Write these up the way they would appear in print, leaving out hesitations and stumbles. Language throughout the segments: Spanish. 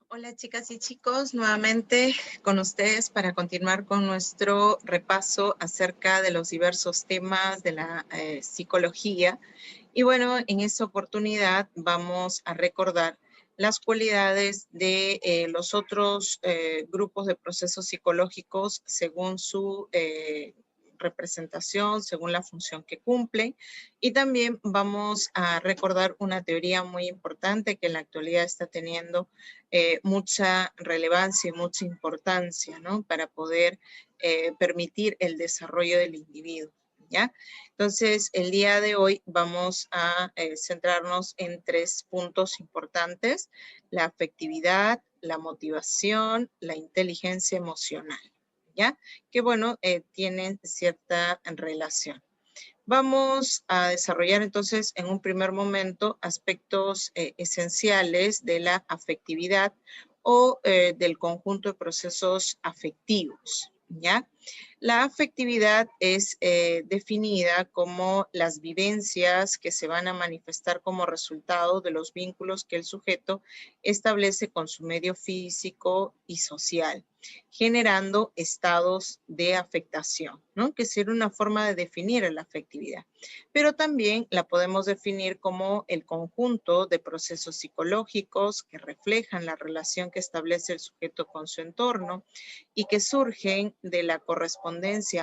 Hola chicas y chicos, nuevamente con ustedes para continuar con nuestro repaso acerca de los diversos temas de la psicología. Y bueno, en esta oportunidad vamos a recordar las cualidades de los otros grupos de procesos psicológicos según su representación, según la función que cumplen. Y también vamos a recordar una teoría muy importante que en la actualidad está teniendo mucha relevancia y mucha importancia, ¿no? Para poder permitir el desarrollo del individuo, ¿ya? Entonces, el día de hoy vamos a centrarnos en 3 puntos importantes: la afectividad, la motivación, la inteligencia emocional, ¿ya? Que bueno, tienen cierta relación. Vamos a desarrollar entonces en un primer momento aspectos esenciales de la afectividad o del conjunto de procesos afectivos, ¿ya? La afectividad es definida como las vivencias que se van a manifestar como resultado de los vínculos que el sujeto establece con su medio físico y social, generando estados de afectación, ¿no? Que sería una forma de definir la afectividad. Pero también la podemos definir como el conjunto de procesos psicológicos que reflejan la relación que establece el sujeto con su entorno y que surgen de la correspondencia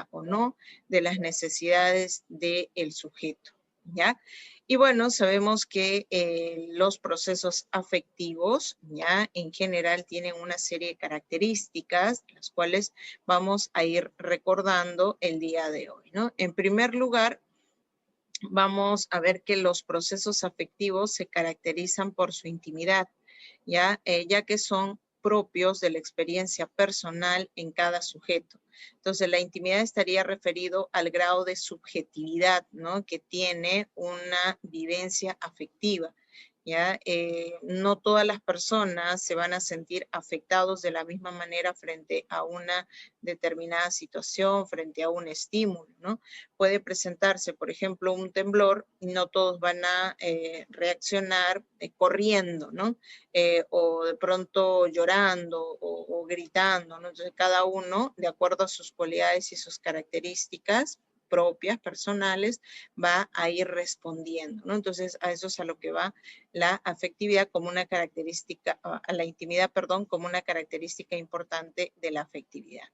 o no de las necesidades del sujeto, ¿ya? Y bueno, sabemos que los procesos afectivos, ya en general tienen una serie de características, las cuales vamos a ir recordando el día de hoy, ¿no? En primer lugar, vamos a ver que los procesos afectivos se caracterizan por su intimidad, ya que son propios de la experiencia personal en cada sujeto. Entonces, la intimidad estaría referido al grado de subjetividad, ¿no? Que tiene una vivencia afectiva. ¿Ya? No todas las personas se van a sentir afectados de la misma manera frente a una determinada situación, frente a un estímulo, ¿no? Puede presentarse, por ejemplo, un temblor y no todos van a reaccionar corriendo, ¿no? O de pronto llorando o gritando, ¿no? Entonces, cada uno, de acuerdo a sus cualidades y sus características propias, personales, va a ir respondiendo, ¿no? Entonces, a eso es a lo que va la afectividad como una característica, a la intimidad, perdón, como una característica importante de la afectividad.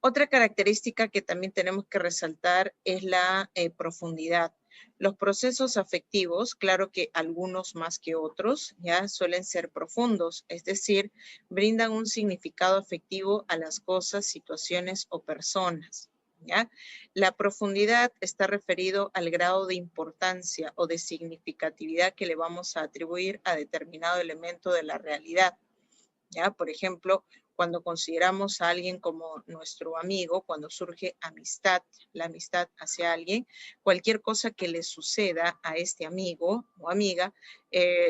Otra característica que también tenemos que resaltar es la profundidad. Los procesos afectivos, claro que algunos más que otros, ya suelen ser profundos, es decir, brindan un significado afectivo a las cosas, situaciones o personas. ¿Ya? La profundidad está referido al grado de importancia o de significatividad que le vamos a atribuir a determinado elemento de la realidad. ¿Ya? Por ejemplo, cuando consideramos a alguien como nuestro amigo, cuando surge amistad, la amistad hacia alguien, cualquier cosa que le suceda a este amigo o amiga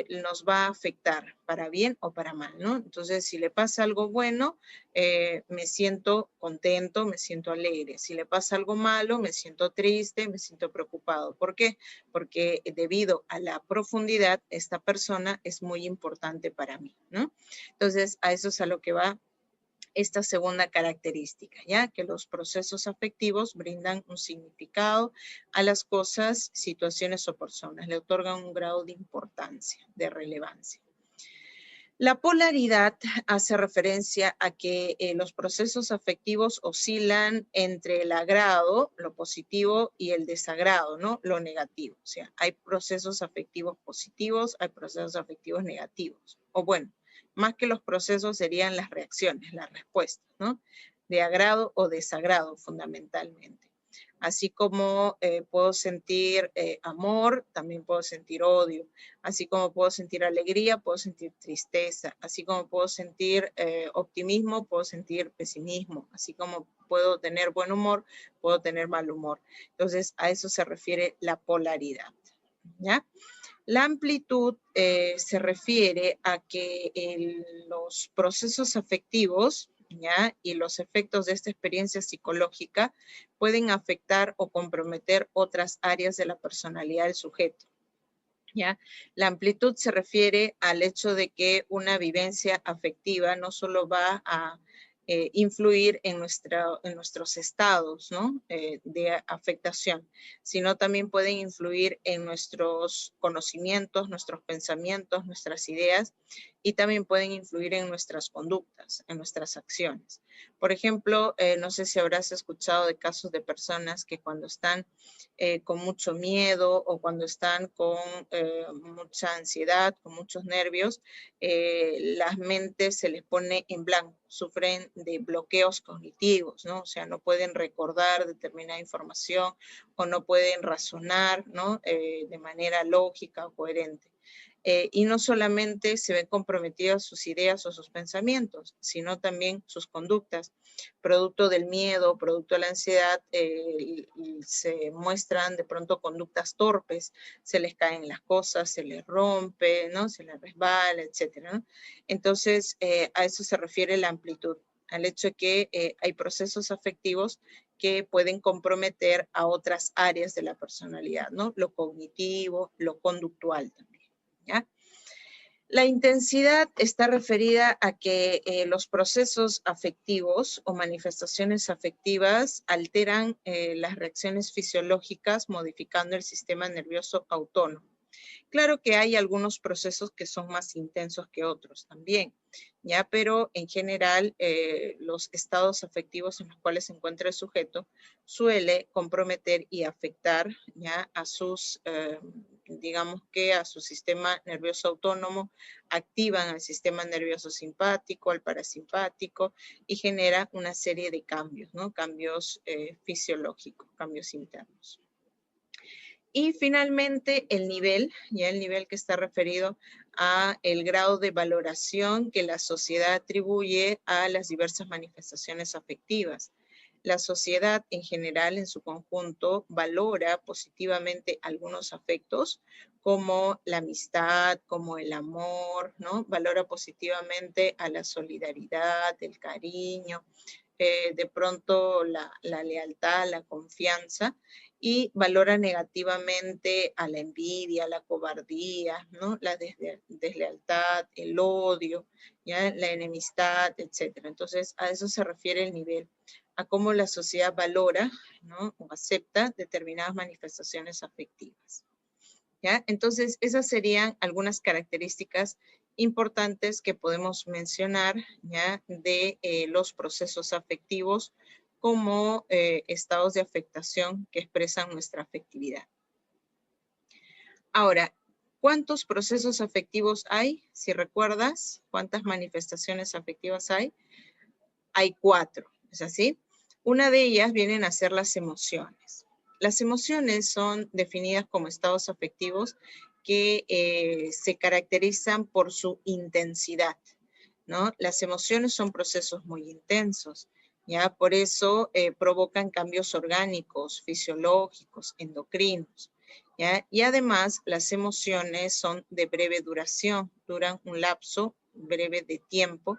nos va a afectar para bien o para mal, ¿no? Entonces, si le pasa algo bueno, me siento contento, me siento alegre. Si le pasa algo malo, me siento triste, me siento preocupado. ¿Por qué? Porque debido a la profundidad, esta persona es muy importante para mí, ¿no? Entonces, a eso es a lo que va esta segunda característica, ¿ya? Que los procesos afectivos brindan un significado a las cosas, situaciones o personas, le otorgan un grado de importancia, de relevancia. La polaridad hace referencia a que los procesos afectivos oscilan entre el agrado, lo positivo, y el desagrado, ¿no? Lo negativo. O sea, hay procesos afectivos positivos, hay procesos afectivos negativos. O bueno, más que los procesos serían las reacciones, las respuestas, ¿no? De agrado o desagrado, fundamentalmente. Así como puedo sentir amor, también puedo sentir odio. Así como puedo sentir alegría, puedo sentir tristeza. Así como puedo sentir optimismo, puedo sentir pesimismo. Así como puedo tener buen humor, puedo tener mal humor. Entonces, a eso se refiere la polaridad, ¿ya? La amplitud se refiere a que los procesos afectivos, ¿ya? Y los efectos de esta experiencia psicológica pueden afectar o comprometer otras áreas de la personalidad del sujeto. ¿Ya? La amplitud se refiere al hecho de que una vivencia afectiva no solo va a influir en nuestros estados, ¿no? De afectación, sino también pueden influir en nuestros conocimientos, nuestros pensamientos, nuestras ideas, y también pueden influir en nuestras conductas, en nuestras acciones. Por ejemplo, no sé si habrás escuchado de casos de personas que cuando están con mucho miedo o cuando están con mucha ansiedad, con muchos nervios, las mentes se les pone en blanco, sufren de bloqueos cognitivos, ¿no? O sea, no pueden recordar determinada información o no pueden razonar, ¿no? De manera lógica o coherente. Y no solamente se ven comprometidas sus ideas o sus pensamientos, sino también sus conductas. Producto del miedo, producto de la ansiedad, se muestran de pronto conductas torpes, se les caen las cosas, se les rompe, ¿no? Se les resbala, etcétera, ¿no? Entonces, a eso se refiere la amplitud, al hecho de que hay procesos afectivos que pueden comprometer a otras áreas de la personalidad, ¿no? Lo cognitivo, lo conductual también. ¿Ya? La intensidad está referida a que los procesos afectivos o manifestaciones afectivas alteran las reacciones fisiológicas modificando el sistema nervioso autónomo. Claro que hay algunos procesos que son más intensos que otros también, ¿ya? Pero en general los estados afectivos en los cuales se encuentra el sujeto suele comprometer y afectar, ¿ya? A sus, digamos que a su sistema nervioso autónomo, activan al sistema nervioso simpático, al parasimpático y genera una serie de cambios, ¿no? Cambios fisiológicos, cambios internos. Y finalmente el nivel, ya el nivel que está referido a el grado de valoración que la sociedad atribuye a las diversas manifestaciones afectivas. La sociedad en general, en su conjunto, valora positivamente algunos afectos como la amistad, como el amor, ¿no? Valora positivamente a la solidaridad, el cariño, de pronto la lealtad, la confianza, y valora negativamente a la envidia, la cobardía, ¿no? La deslealtad, el odio, ¿ya? La enemistad, etc. Entonces, a eso se refiere el nivel, a cómo la sociedad valora, ¿no? O acepta determinadas manifestaciones afectivas. ¿Ya? Entonces, esas serían algunas características importantes que podemos mencionar, ¿ya? De los procesos afectivos como estados de afectación que expresan nuestra afectividad. Ahora, ¿cuántos procesos afectivos hay? Si recuerdas, ¿cuántas manifestaciones afectivas hay? Hay 4, ¿es así? Una de ellas vienen a ser las emociones. Las emociones son definidas como estados afectivos que se caracterizan por su intensidad, ¿no? Las emociones son procesos muy intensos, ¿ya? Por eso provocan cambios orgánicos, fisiológicos, endocrinos, ¿ya? Y además las emociones son de breve duración, duran un lapso breve de tiempo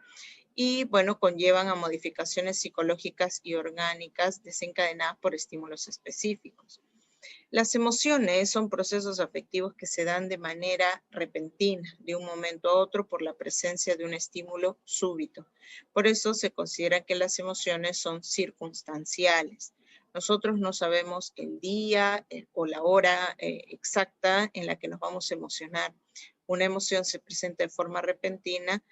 y, bueno, conllevan a modificaciones psicológicas y orgánicas desencadenadas por estímulos específicos. Las emociones son procesos afectivos que se dan de manera repentina, de un momento a otro, por la presencia de un estímulo súbito. Por eso se considera que las emociones son circunstanciales. Nosotros no sabemos el día o la hora exacta en la que nos vamos a emocionar. Una emoción se presenta de forma repentina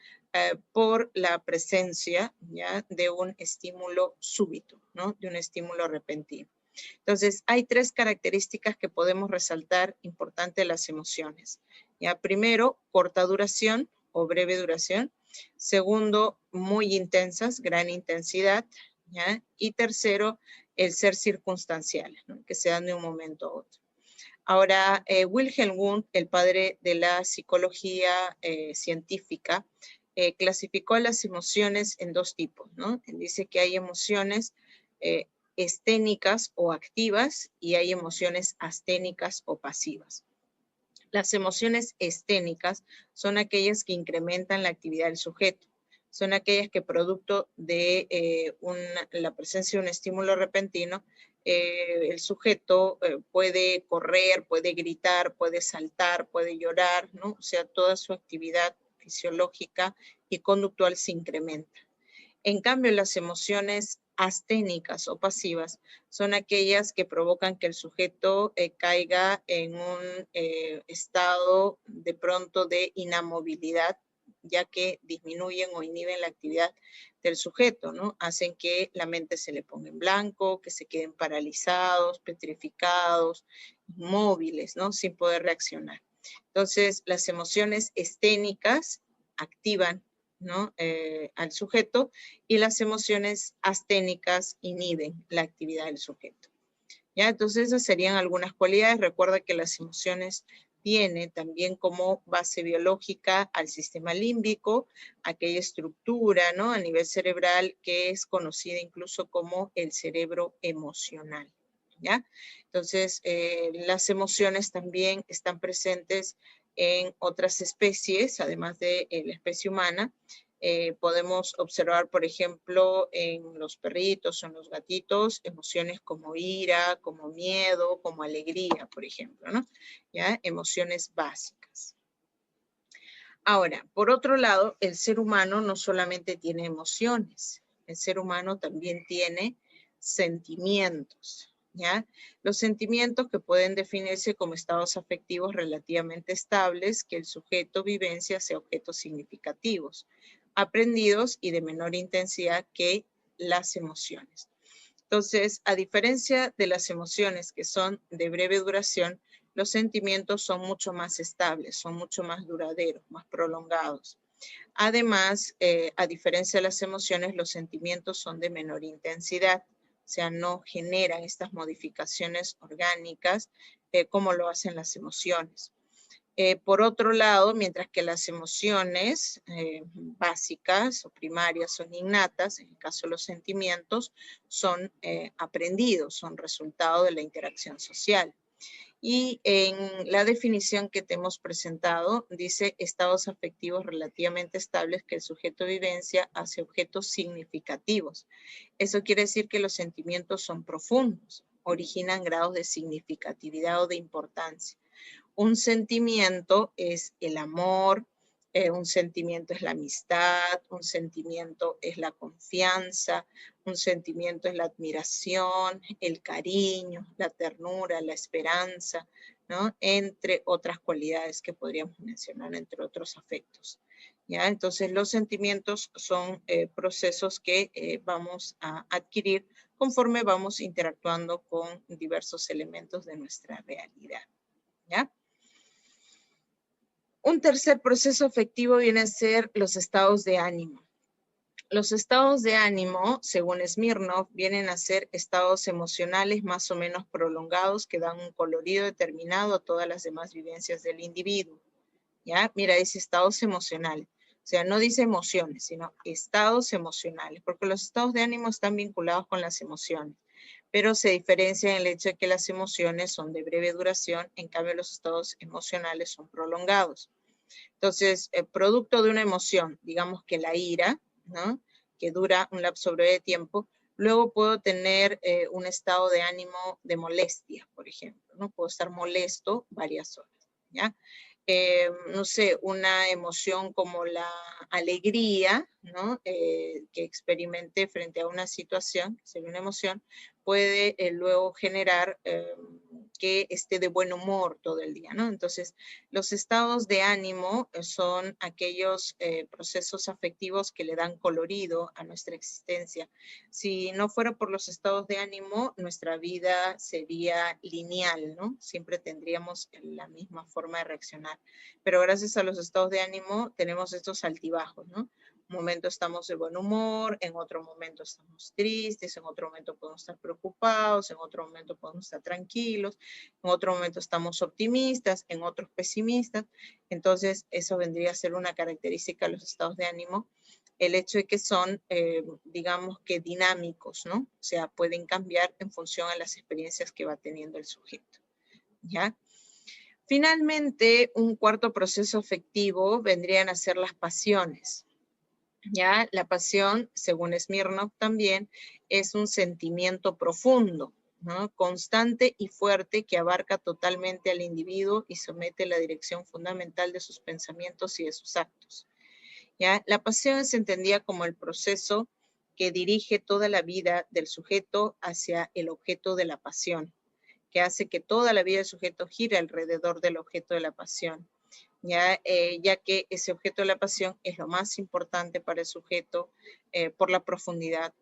por la presencia, ¿ya? De un estímulo súbito, ¿no? De un estímulo repentino. Entonces, hay 3 características que podemos resaltar importantes de las emociones. ¿Ya? Primero, corta duración o breve duración. Segundo, muy intensas, gran intensidad. ¿Ya? Y tercero, el ser circunstanciales, ¿no? Que se dan de un momento a otro. Ahora, Wilhelm Wundt, el padre de la psicología científica, clasificó las emociones en 2 tipos, ¿no? Él dice que hay emociones esténicas o activas y hay emociones asténicas o pasivas. Las emociones esténicas son aquellas que incrementan la actividad del sujeto. Son aquellas que producto de la presencia de un estímulo repentino el sujeto puede correr, puede gritar, puede saltar, puede llorar, ¿no? O sea, toda su actividad fisiológica y conductual se incrementa. En cambio, las emociones asténicas o pasivas son aquellas que provocan que el sujeto caiga en un estado de pronto de inamovilidad, ya que disminuyen o inhiben la actividad del sujeto, ¿no? Hacen que la mente se le ponga en blanco, que se queden paralizados, petrificados, inmóviles, ¿no? Sin poder reaccionar. Entonces, las emociones esténicas activan, ¿no? Al sujeto, y las emociones asténicas inhiben la actividad del sujeto. ¿Ya? Entonces esas serían algunas cualidades. Recuerda que las emociones tienen también como base biológica al sistema límbico, aquella estructura, ¿no? A nivel cerebral que es conocida incluso como el cerebro emocional. ¿Ya? Entonces, las emociones también están presentes en otras especies, además de la especie humana. Podemos observar, por ejemplo, en los perritos o en los gatitos, emociones como ira, como miedo, como alegría, por ejemplo, ¿no? ¿Ya? Emociones básicas. Ahora, por otro lado, el ser humano no solamente tiene emociones, el ser humano también tiene sentimientos, ¿ya? Los sentimientos que pueden definirse como estados afectivos relativamente estables que el sujeto vivencia hacia objetos significativos, aprendidos y de menor intensidad que las emociones. Entonces, a diferencia de las emociones que son de breve duración, los sentimientos son mucho más estables, son mucho más duraderos, más prolongados. Además, a diferencia de las emociones, los sentimientos son de menor intensidad, o sea, no generan estas modificaciones orgánicas como lo hacen las emociones. Por otro lado, mientras que las emociones básicas o primarias son innatas, en el caso de los sentimientos, son aprendidos, son resultado de la interacción social. Y en la definición que te hemos presentado, dice estados afectivos relativamente estables que el sujeto vivencia hacia objetos significativos. Eso quiere decir que los sentimientos son profundos, originan grados de significatividad o de importancia. Un sentimiento es el amor, un sentimiento es la amistad, un sentimiento es la confianza, un sentimiento es la admiración, el cariño, la ternura, la esperanza, ¿no? Entre otras cualidades que podríamos mencionar, entre otros afectos. ¿Ya? Entonces, los sentimientos son procesos que vamos a adquirir conforme vamos interactuando con diversos elementos de nuestra realidad. ¿Ya? Un tercer proceso afectivo viene a ser los estados de ánimo. Los estados de ánimo, según Smirnov, vienen a ser estados emocionales más o menos prolongados que dan un colorido determinado a todas las demás vivencias del individuo. ¿Ya? Mira, dice estados emocionales. O sea, no dice emociones, sino estados emocionales, porque los estados de ánimo están vinculados con las emociones, pero se diferencia en el hecho de que las emociones son de breve duración, en cambio los estados emocionales son prolongados. Entonces, el producto de una emoción, digamos que la ira, ¿no? Que dura un lapso breve de tiempo, luego puedo tener un estado de ánimo de molestia, por ejemplo, ¿no? Puedo estar molesto varias horas, ¿ya? No sé, una emoción como la alegría, ¿no? Que experimenté frente a una situación, que sería una emoción, puede luego generar que esté de buen humor todo el día, ¿no? Entonces, los estados de ánimo son aquellos procesos afectivos que le dan colorido a nuestra existencia. Si no fuera por los estados de ánimo, nuestra vida sería lineal, ¿no? Siempre tendríamos la misma forma de reaccionar. Pero gracias a los estados de ánimo tenemos estos altibajos, ¿no? Un momento estamos de buen humor, en otro momento estamos tristes, en otro momento podemos estar preocupados, en otro momento podemos estar tranquilos, en otro momento estamos optimistas, en otros pesimistas. Entonces, eso vendría a ser una característica de los estados de ánimo, el hecho de que son, digamos que dinámicos, ¿no? O sea, pueden cambiar en función a las experiencias que va teniendo el sujeto, ¿ya? Finalmente, un cuarto proceso afectivo vendrían a ser las pasiones. ¿Ya? La pasión, según Smirnov también, es un sentimiento profundo, ¿no? Constante y fuerte que abarca totalmente al individuo y somete la dirección fundamental de sus pensamientos y de sus actos. ¿Ya? La pasión se entendía como el proceso que dirige toda la vida del sujeto hacia el objeto de la pasión, que hace que toda la vida del sujeto gire alrededor del objeto de la pasión, ya que ese objeto de la pasión es lo más importante para el sujeto por la profundidad.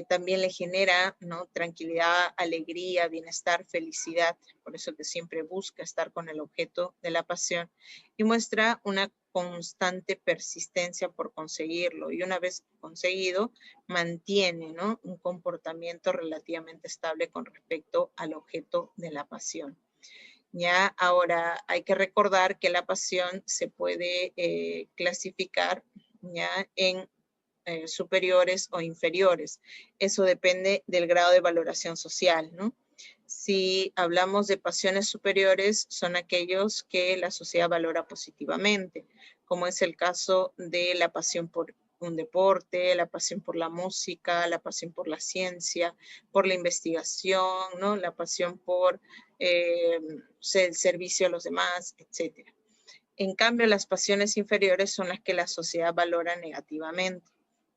También le genera, ¿no?, tranquilidad, alegría, bienestar, felicidad, por eso que siempre busca estar con el objeto de la pasión y muestra una constante persistencia por conseguirlo y una vez conseguido mantiene, ¿no?, un comportamiento relativamente estable con respecto al objeto de la pasión. Ya, ahora hay que recordar que la pasión se puede clasificar ya en superiores o inferiores. Eso depende del grado de valoración social, ¿no? Si hablamos de pasiones superiores, son aquellos que la sociedad valora positivamente, como es el caso de la pasión por un deporte, la pasión por la música, la pasión por la ciencia, por la investigación, ¿no? La pasión por el servicio a los demás, etc. En cambio, las pasiones inferiores son las que la sociedad valora negativamente,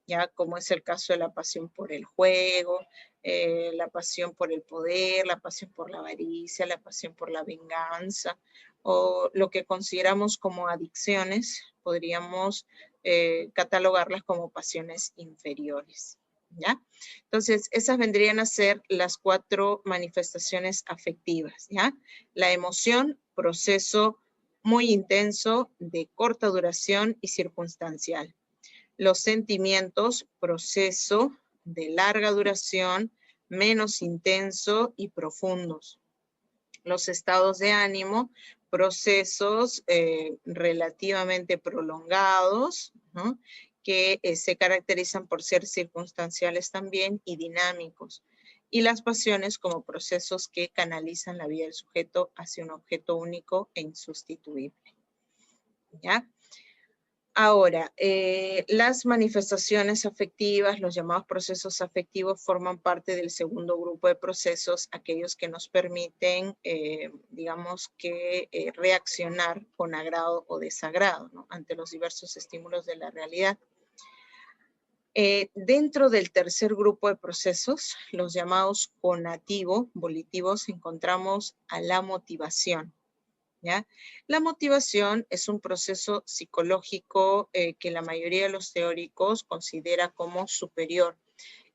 ya como es el caso de la pasión por el juego, la pasión por el poder, la pasión por la avaricia, la pasión por la venganza, o lo que consideramos como adicciones, podríamos catalogarlas como pasiones inferiores, ¿ya? Entonces, esas vendrían a ser las 4 manifestaciones afectivas, ¿ya? La emoción, proceso muy intenso, de corta duración y circunstancial. Los sentimientos, proceso de larga duración, menos intenso y profundos. Los estados de ánimo, procesos relativamente prolongados, ¿no?, que se caracterizan por ser circunstanciales también y dinámicos. Y las pasiones como procesos que canalizan la vida del sujeto hacia un objeto único e insustituible. ¿Ya? Ahora, las manifestaciones afectivas, los llamados procesos afectivos, forman parte del segundo grupo de procesos, aquellos que nos permiten, digamos que, reaccionar con agrado o desagrado, ¿no?, ante los diversos estímulos de la realidad. Dentro del tercer grupo de procesos, los llamados conativo-volitivos, encontramos a la motivación. ¿Ya? La motivación es un proceso psicológico que la mayoría de los teóricos considera como superior.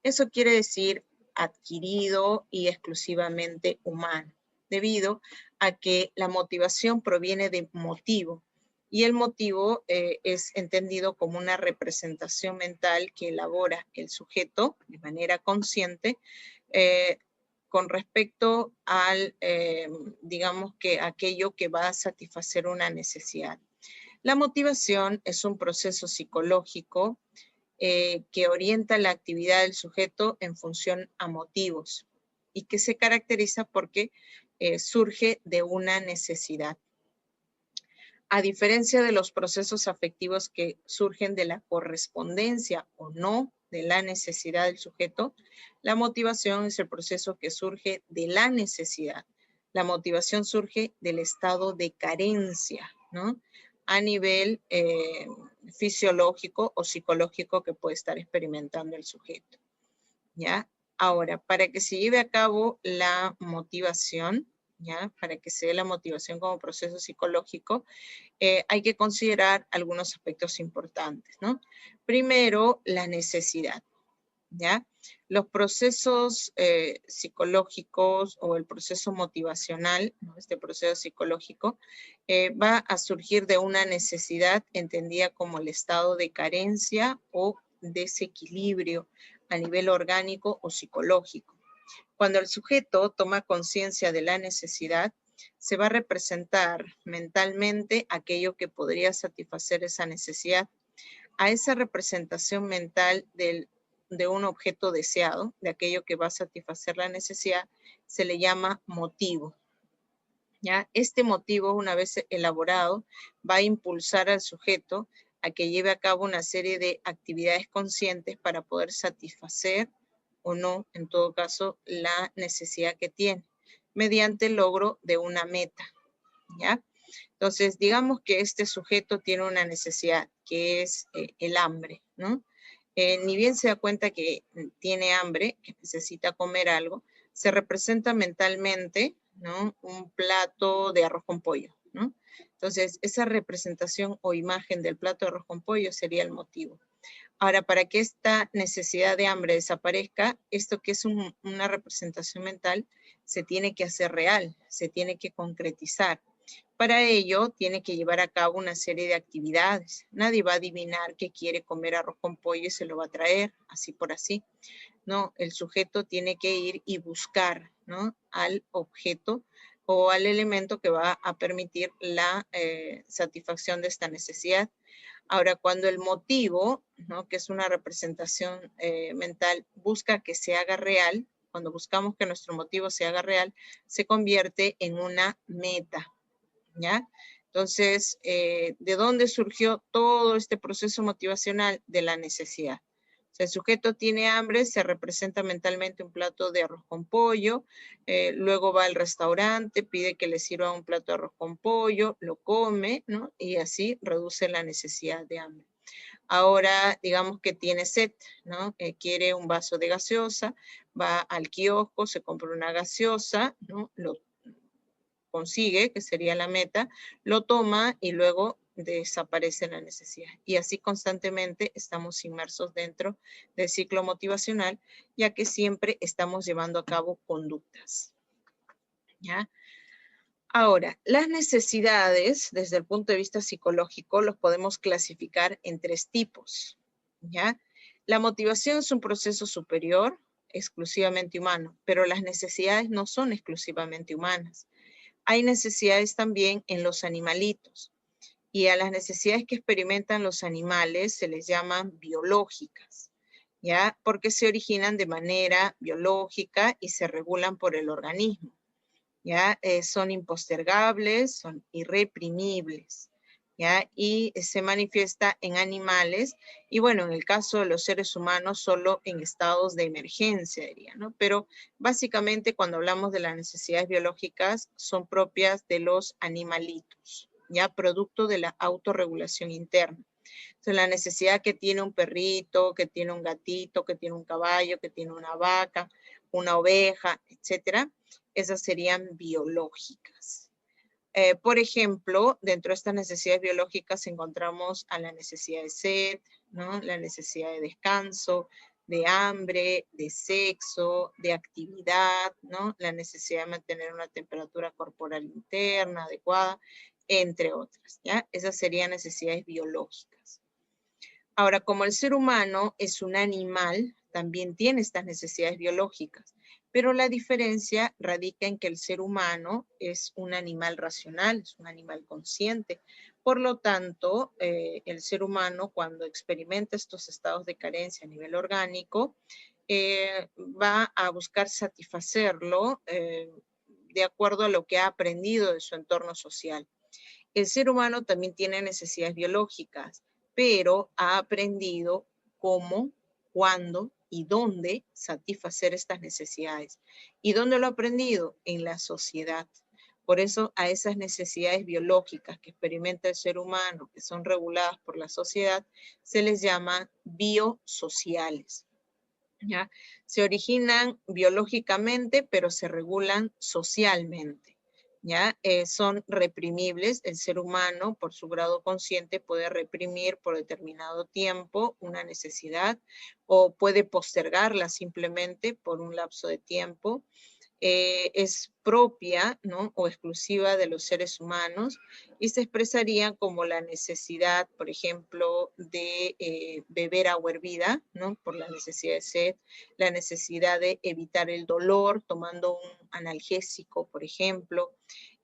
Eso quiere decir adquirido y exclusivamente humano, debido a que la motivación proviene de motivo y el motivo es entendido como una representación mental que elabora el sujeto de manera consciente con respecto al, digamos que aquello que va a satisfacer una necesidad. La motivación es un proceso psicológico que orienta la actividad del sujeto en función a motivos y que se caracteriza porque surge de una necesidad. A diferencia de los procesos afectivos que surgen de la correspondencia o no de la necesidad del sujeto, la motivación es el proceso que surge de la necesidad. La motivación surge del estado de carencia, ¿no?, a nivel fisiológico o psicológico que puede estar experimentando el sujeto, ¿ya? Ahora, para que se lleve a cabo la motivación, ¿ya?, para que se dé la motivación como proceso psicológico, hay que considerar algunos aspectos importantes, ¿no? Primero, la necesidad, ¿ya? Los procesos psicológicos o el proceso motivacional, ¿no?, este proceso psicológico, va a surgir de una necesidad entendida como el estado de carencia o desequilibrio a nivel orgánico o psicológico. Cuando el sujeto toma conciencia de la necesidad, se va a representar mentalmente aquello que podría satisfacer esa necesidad. A esa representación mental de un objeto deseado, de aquello que va a satisfacer la necesidad, se le llama motivo. ¿Ya? Este motivo, una vez elaborado, va a impulsar al sujeto a que lleve a cabo una serie de actividades conscientes para poder satisfacer o no, en todo caso, la necesidad que tiene, mediante el logro de una meta, ¿ya? Entonces, digamos que este sujeto tiene una necesidad, que es el hambre, ¿no? Ni bien se da cuenta que tiene hambre, que necesita comer algo, se representa mentalmente, ¿no? Un plato de arroz con pollo, ¿no? Entonces, esa representación o imagen del plato de arroz con pollo sería el motivo. Ahora, para que esta necesidad de hambre desaparezca, esto que es una representación mental, se tiene que hacer real, se tiene que concretizar. Para ello, tiene que llevar a cabo una serie de actividades. Nadie va a adivinar que quiere comer arroz con pollo y se lo va a traer, así por así. No, el sujeto tiene que ir y buscar, ¿no? Al objeto o al elemento que va a permitir la satisfacción de esta necesidad. Ahora, cuando el motivo, ¿no? Que es una representación mental, busca que se haga real, cuando buscamos que nuestro motivo se haga real, se convierte en una meta, ¿ya? Entonces, ¿de dónde surgió todo este proceso motivacional? De la necesidad. Si el sujeto tiene hambre, se representa mentalmente un plato de arroz con pollo, luego va al restaurante, pide que le sirva un plato de arroz con pollo, lo come, ¿no? Y así reduce la necesidad de hambre. Ahora, digamos que tiene sed, ¿no? Quiere un vaso de gaseosa, va al kiosco, se compra una gaseosa, ¿no? Lo consigue, que sería la meta, lo toma y luego desaparece la necesidad. Y así constantemente estamos inmersos dentro del ciclo motivacional, ya que siempre estamos llevando a cabo conductas. ¿Ya? Ahora, las necesidades, desde el punto de vista psicológico, los podemos clasificar en tres tipos. ¿Ya? La motivación es un proceso superior, exclusivamente humano, pero las necesidades no son exclusivamente humanas. Hay necesidades también en los animalitos y a las necesidades que experimentan los animales se les llaman biológicas, ¿ya? Porque se originan de manera biológica y se regulan por el organismo, ¿ya? Son impostergables, son irreprimibles, ¿ya? Y se manifiesta en animales y bueno, en el caso de los seres humanos solo en estados de emergencia, diría, ¿no? Pero básicamente cuando hablamos de las necesidades biológicas son propias de los animalitos, ¿ya? Producto de la autorregulación interna. Entonces, la necesidad que tiene un perrito, que tiene un gatito, que tiene un caballo, que tiene una vaca, una oveja, etcétera, esas serían biológicas. Por ejemplo, dentro de estas necesidades biológicas encontramos a la necesidad de sed, ¿no? La necesidad de descanso, de hambre, de sexo, de actividad, ¿no? La necesidad de mantener una temperatura corporal interna adecuada, entre otras, ¿ya? Esas serían necesidades biológicas. Ahora, como el ser humano es un animal, también tiene estas necesidades biológicas, pero la diferencia radica en que el ser humano es un animal racional, es un animal consciente. Por lo tanto, el ser humano cuando experimenta estos estados de carencia a nivel orgánico, va a buscar satisfacerlo de acuerdo a lo que ha aprendido de su entorno social. El ser humano también tiene necesidades biológicas, pero ha aprendido cómo, cuándo y dónde satisfacer estas necesidades. ¿Y dónde lo ha aprendido? En la sociedad. Por eso a esas necesidades biológicas que experimenta el ser humano, que son reguladas por la sociedad, se les llama biosociales. ¿Ya? Se originan biológicamente, pero se regulan socialmente. ¿Ya? Son reprimibles. El ser humano, por su grado consciente, puede reprimir por determinado tiempo una necesidad o puede postergarla simplemente por un lapso de tiempo. Es propia, ¿no? O exclusiva de los seres humanos y se expresaría como la necesidad, por ejemplo, de beber agua hervida, ¿no? Por la necesidad de sed, la necesidad de evitar el dolor tomando un analgésico, por ejemplo,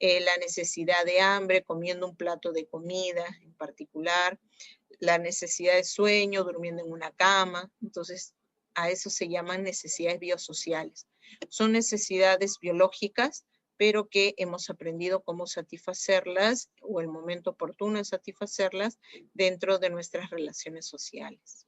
la necesidad de hambre comiendo un plato de comida en particular, la necesidad de sueño durmiendo en una cama. Entonces, a eso se llaman necesidades biosociales. Son necesidades biológicas, pero que hemos aprendido cómo satisfacerlas o el momento oportuno de satisfacerlas dentro de nuestras relaciones sociales.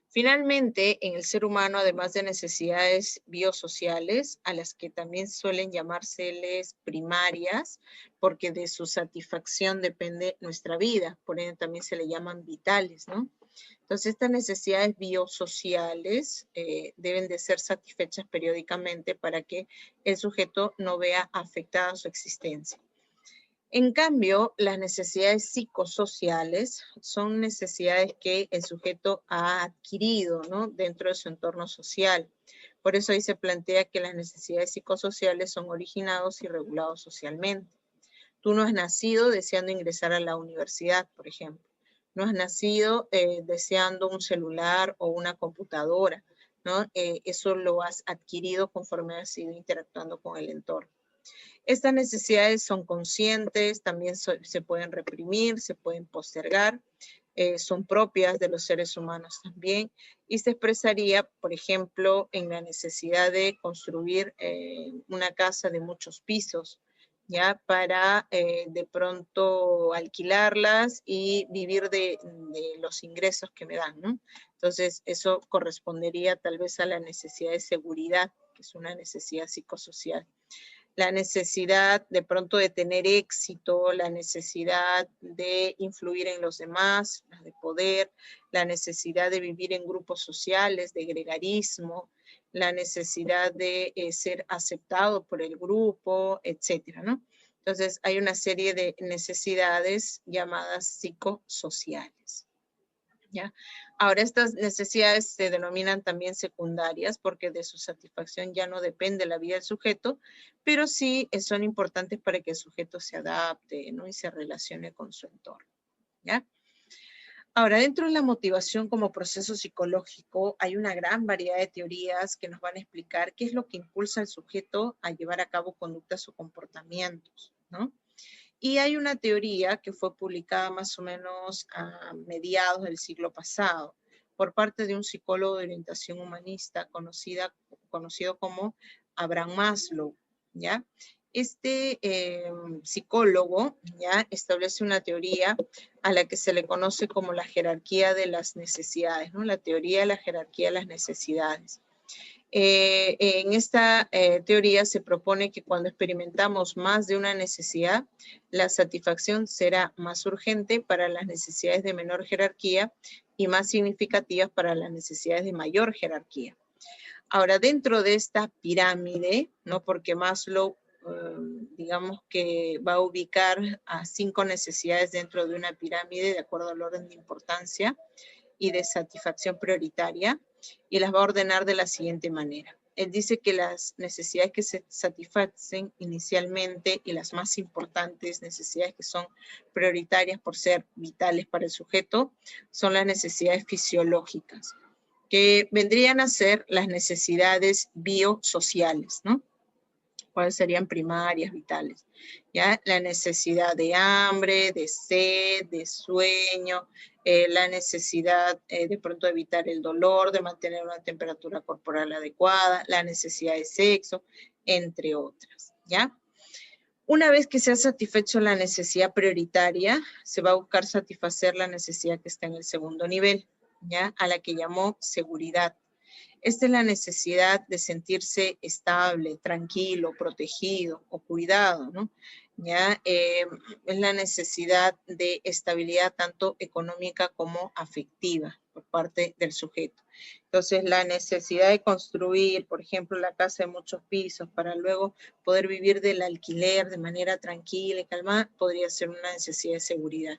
Finalmente, en el ser humano, además de necesidades biosociales, a las que también suelen llamárseles primarias, porque de su satisfacción depende nuestra vida, por ende también se le llaman vitales, ¿no? Entonces, estas necesidades biosociales deben de ser satisfechas periódicamente para que el sujeto no vea afectada su existencia. En cambio, las necesidades psicosociales son necesidades que el sujeto ha adquirido, ¿no?, dentro de su entorno social. Por eso ahí se plantea que las necesidades psicosociales son originados y regulados socialmente. Tú no has nacido deseando ingresar a la universidad, por ejemplo. No has nacido deseando un celular o una computadora, ¿no? Eso lo has adquirido conforme has ido interactuando con el entorno. Estas necesidades son conscientes, también se pueden reprimir, se pueden postergar, son propias de los seres humanos también, y se expresaría, por ejemplo, en la necesidad de construir una casa de muchos pisos, ¿ya? Para de pronto alquilarlas y vivir de los ingresos que me dan, ¿no? Entonces, eso correspondería tal vez a la necesidad de seguridad, que es una necesidad psicosocial. La necesidad de pronto de tener éxito, la necesidad de influir en los demás, de poder, la necesidad de vivir en grupos sociales, de gregarismo, la necesidad de ser aceptado por el grupo, etcétera, ¿no? Entonces, hay una serie de necesidades llamadas psicosociales, ¿ya? Ahora, estas necesidades se denominan también secundarias porque de su satisfacción ya no depende la vida del sujeto, pero sí son importantes para que el sujeto se adapte, ¿no?, y se relacione con su entorno, ¿ya? Ahora, dentro de la motivación como proceso psicológico, hay una gran variedad de teorías que nos van a explicar qué es lo que impulsa al sujeto a llevar a cabo conductas o comportamientos, ¿no? Y hay una teoría que fue publicada más o menos a mediados del siglo pasado por parte de un psicólogo de orientación humanista conocido como Abraham Maslow, ¿ya? Este psicólogo, ¿ya?, establece una teoría a la que se le conoce como la jerarquía de las necesidades, ¿no? La teoría de la jerarquía de las necesidades. En esta teoría se propone que cuando experimentamos más de una necesidad, la satisfacción será más urgente para las necesidades de menor jerarquía y más significativas para las necesidades de mayor jerarquía. Ahora, dentro de esta pirámide, ¿no?, porque Maslow, digamos que va a ubicar a 5 necesidades dentro de una pirámide de acuerdo al orden de importancia y de satisfacción prioritaria, y las va a ordenar de la siguiente manera. Él dice que las necesidades que se satisfacen inicialmente y las más importantes necesidades que son prioritarias por ser vitales para el sujeto son las necesidades fisiológicas, que vendrían a ser las necesidades biosociales, ¿no? ¿Cuáles serían primarias, vitales? ¿Ya? La necesidad de hambre, de sed, de sueño, la necesidad de pronto evitar el dolor, de mantener una temperatura corporal adecuada, la necesidad de sexo, entre otras, ¿ya? Una vez que se ha satisfecho la necesidad prioritaria, se va a buscar satisfacer la necesidad que está en el segundo nivel, ¿ya?, a la que llamó seguridad. Esta es la necesidad de sentirse estable, tranquilo, protegido o cuidado, ¿no? ¿Ya? Es la necesidad de estabilidad tanto económica como afectiva por parte del sujeto. Entonces, la necesidad de construir, por ejemplo, la casa de muchos pisos para luego poder vivir del alquiler de manera tranquila y calmada, podría ser una necesidad de seguridad.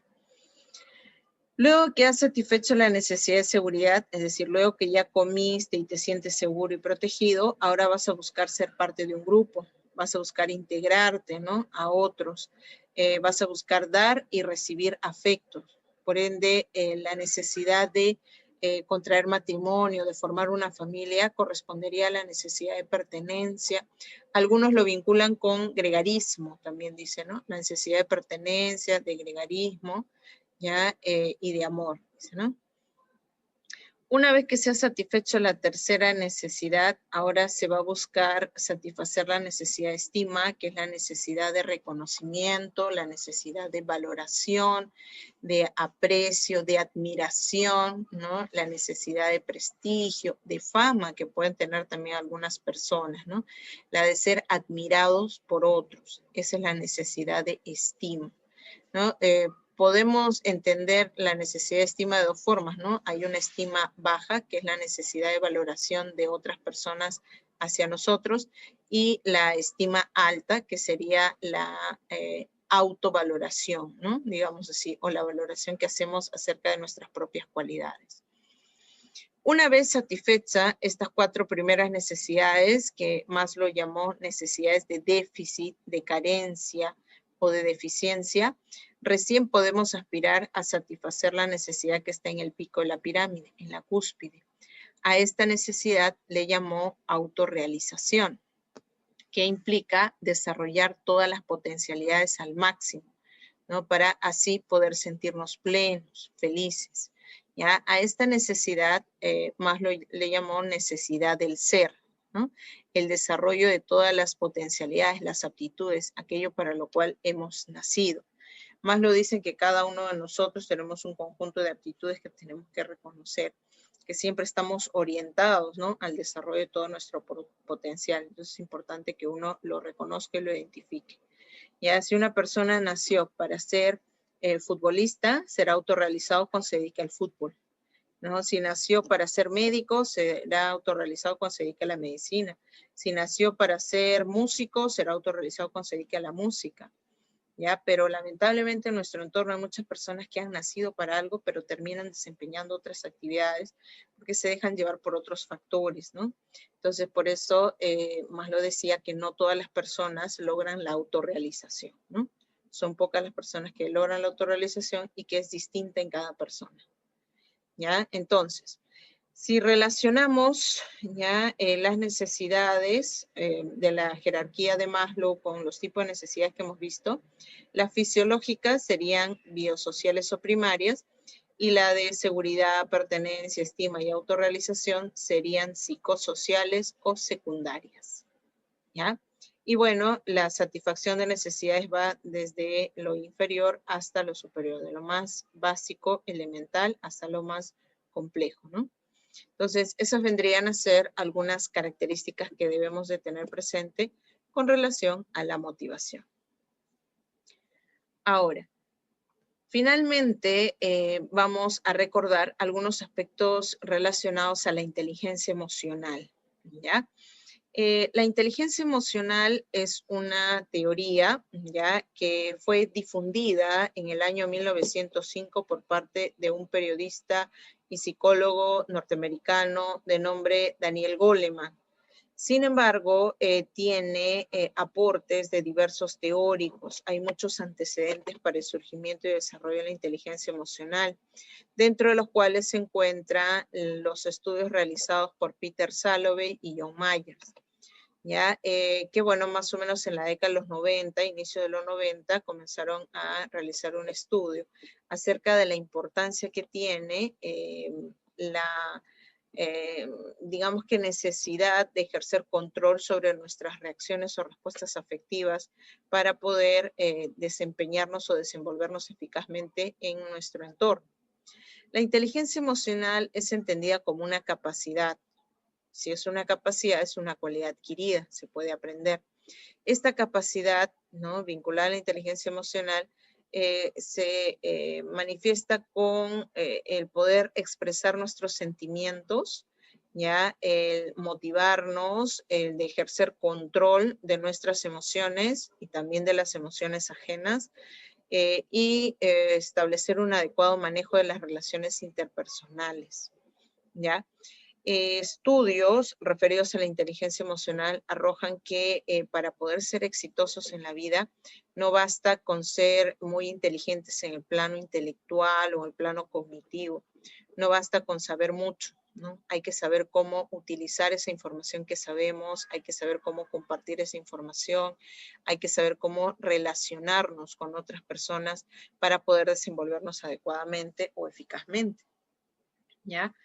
Luego que has satisfecho la necesidad de seguridad, es decir, luego que ya comiste y te sientes seguro y protegido, ahora vas a buscar ser parte de un grupo, vas a buscar integrarte, ¿no?, a otros, vas a buscar dar y recibir afectos. Por ende, la necesidad de contraer matrimonio, de formar una familia, correspondería a la necesidad de pertenencia. Algunos lo vinculan con gregarismo, también dicen, ¿no?, la necesidad de pertenencia, de gregarismo, ¿ya? Y de amor, ¿no? Una vez que se ha satisfecho la tercera necesidad, ahora se va a buscar satisfacer la necesidad de estima, que es la necesidad de reconocimiento, la necesidad de valoración, de aprecio, de admiración, ¿no? La necesidad de prestigio, de fama que pueden tener también algunas personas, ¿no? La de ser admirados por otros. Esa es la necesidad de estima, ¿no? Podemos entender la necesidad de estima de dos formas, ¿no? Hay una estima baja, que es la necesidad de valoración de otras personas hacia nosotros, y la estima alta, que sería la autovaloración, ¿no? Digamos así, o la valoración que hacemos acerca de nuestras propias cualidades. Una vez satisfecha estas cuatro primeras necesidades, que Maslow llamó necesidades de déficit, de carencia o de deficiencia, recién podemos aspirar a satisfacer la necesidad que está en el pico de la pirámide, en la cúspide. A esta necesidad le llamó autorrealización, que implica desarrollar todas las potencialidades al máximo, ¿no? Para así poder sentirnos plenos, felices. ¿Ya? A esta necesidad, Maslow le llamó necesidad del ser, ¿no? El desarrollo de todas las potencialidades, las aptitudes, aquello para lo cual hemos nacido. Maslow dice que cada uno de nosotros tenemos un conjunto de aptitudes que tenemos que reconocer, que siempre estamos orientados, ¿no? Al desarrollo de todo nuestro potencial. Entonces es importante que uno lo reconozca y lo identifique. Ya, si una persona nació para ser futbolista, será autorrealizado cuando se dedica al fútbol, ¿no? Si nació para ser médico, será autorrealizado cuando se dedica a la medicina. Si nació para ser músico, será autorrealizado cuando se dedique a la música, ¿ya? Pero lamentablemente en nuestro entorno hay muchas personas que han nacido para algo, pero terminan desempeñando otras actividades porque se dejan llevar por otros factores, ¿no? Entonces, por eso Maslow decía que no todas las personas logran la autorrealización, ¿no? Son pocas las personas que logran la autorrealización y que es distinta en cada persona, ¿ya? Entonces, si relacionamos ya las necesidades de la jerarquía de Maslow con los tipos de necesidades que hemos visto, las fisiológicas serían biosociales o primarias, y la de seguridad, pertenencia, estima y autorrealización serían psicosociales o secundarias, ¿ya? Y bueno, la satisfacción de necesidades va desde lo inferior hasta lo superior, de lo más básico, elemental, hasta lo más complejo, ¿no? Entonces, esas vendrían a ser algunas características que debemos de tener presente con relación a la motivación. Ahora, finalmente, vamos a recordar algunos aspectos relacionados a la inteligencia emocional, ¿ya? La inteligencia emocional es una teoría, ¿ya? Que fue difundida en el año 1905 por parte de un periodista y psicólogo norteamericano de nombre Daniel Goleman. Sin embargo, tiene aportes de diversos teóricos. Hay muchos antecedentes para el surgimiento y desarrollo de la inteligencia emocional, dentro de los cuales se encuentran los estudios realizados por Peter Salovey y John Myers. ¿Ya? Que bueno, más o menos en la década de los 90, inicio de los 90, comenzaron a realizar un estudio acerca de la importancia que tiene digamos que necesidad de ejercer control sobre nuestras reacciones o respuestas afectivas para poder desempeñarnos o desenvolvernos eficazmente en nuestro entorno. La inteligencia emocional es entendida como una capacidad. Si es una capacidad, es una cualidad adquirida, se puede aprender. Esta capacidad, ¿no?, vinculada a la inteligencia emocional, se manifiesta con el poder expresar nuestros sentimientos, ya, el motivarnos, el de ejercer control de nuestras emociones y también de las emociones ajenas, y establecer un adecuado manejo de las relaciones interpersonales, ¿ya? Estudios referidos a la inteligencia emocional arrojan que para poder ser exitosos en la vida no basta con ser muy inteligentes en el plano intelectual o el plano cognitivo, no basta con saber mucho, ¿no? Hay que saber cómo utilizar esa información que sabemos, hay que saber cómo compartir esa información, hay que saber cómo relacionarnos con otras personas para poder desenvolvernos adecuadamente o eficazmente, ¿ya?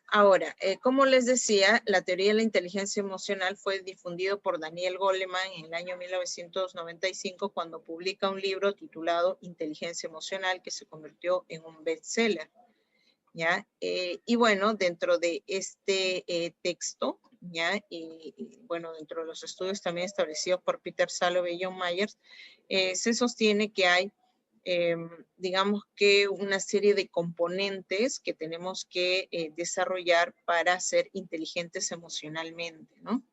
Ahora, como les decía, la teoría de la inteligencia emocional fue difundido por Daniel Goleman en el año 1995 cuando publica un libro titulado Inteligencia Emocional que se convirtió en un bestseller, ¿ya? Y bueno, dentro de este texto, ¿ya? Y bueno, dentro de los estudios también establecidos por Peter Salovey y John Myers, se sostiene que hay digamos que una serie de componentes que tenemos que desarrollar para ser inteligentes emocionalmente, ¿no?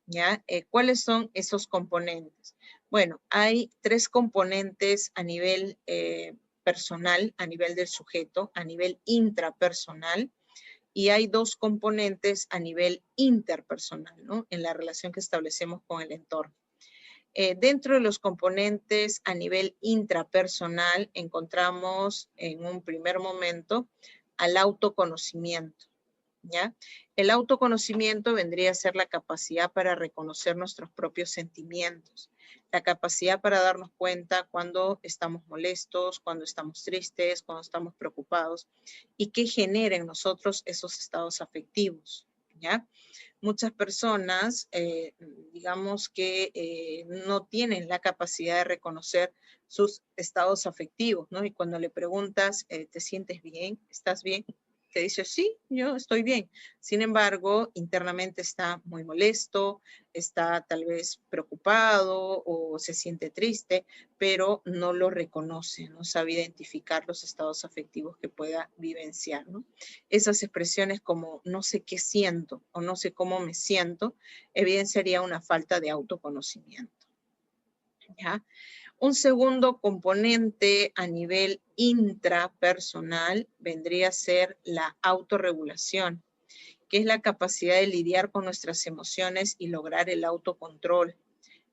¿Ya? ¿Cuáles son esos componentes? Bueno, hay 3 componentes a nivel personal, a nivel del sujeto, a nivel intrapersonal, y hay 2 componentes a nivel interpersonal, ¿no? En la relación que establecemos con el entorno. Dentro de los componentes a nivel intrapersonal encontramos en un primer momento al autoconocimiento, ¿ya? El autoconocimiento vendría a ser la capacidad para reconocer nuestros propios sentimientos, la capacidad para darnos cuenta cuando estamos molestos, cuando estamos tristes, cuando estamos preocupados y qué genera en nosotros esos estados afectivos, ¿ya? Muchas personas, digamos que no tienen la capacidad de reconocer sus estados afectivos, ¿no? Y cuando le preguntas, ¿te sientes bien? ¿Estás bien? Te dice, sí, yo estoy bien. Sin embargo, internamente está muy molesto, está tal vez preocupado o se siente triste, pero no lo reconoce, no sabe identificar los estados afectivos que pueda vivenciar, ¿no? Esas expresiones como no sé qué siento o no sé cómo me siento, evidenciaría una falta de autoconocimiento, ¿ya? Un segundo componente a nivel intrapersonal vendría a ser la autorregulación, que es la capacidad de lidiar con nuestras emociones y lograr el autocontrol,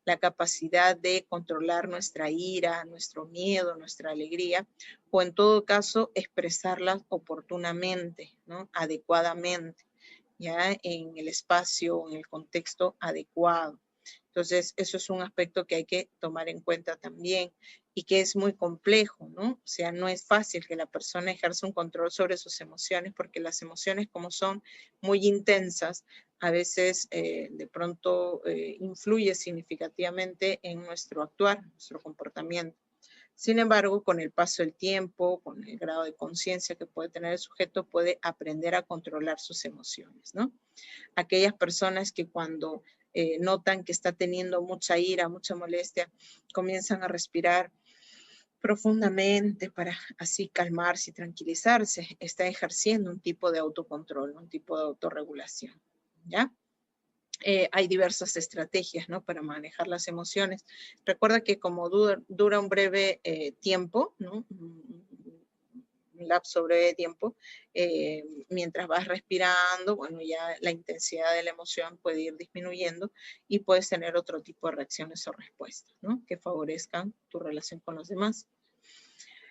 la capacidad de controlar nuestra ira, nuestro miedo, nuestra alegría, o en todo caso expresarlas oportunamente, ¿no? Adecuadamente, ya en el espacio, en el contexto adecuado. Entonces, eso es un aspecto que hay que tomar en cuenta también y que es muy complejo, ¿no? O sea, no es fácil que la persona ejerza un control sobre sus emociones porque las emociones como son muy intensas, a veces de pronto influye significativamente en nuestro actuar, nuestro comportamiento. Sin embargo, con el paso del tiempo, con el grado de conciencia que puede tener el sujeto, puede aprender a controlar sus emociones, ¿no? Aquellas personas que cuando notan que está teniendo mucha ira, mucha molestia, comienzan a respirar profundamente para así calmarse y tranquilizarse, está ejerciendo un tipo de autocontrol, un tipo de autorregulación, ¿ya? Hay diversas estrategias, ¿no? Para manejar las emociones. Recuerda que como dura un breve tiempo, ¿no? Un lapso breve de tiempo, mientras vas respirando, bueno, ya la intensidad de la emoción puede ir disminuyendo y puedes tener otro tipo de reacciones o respuestas, ¿no? Que favorezcan tu relación con los demás.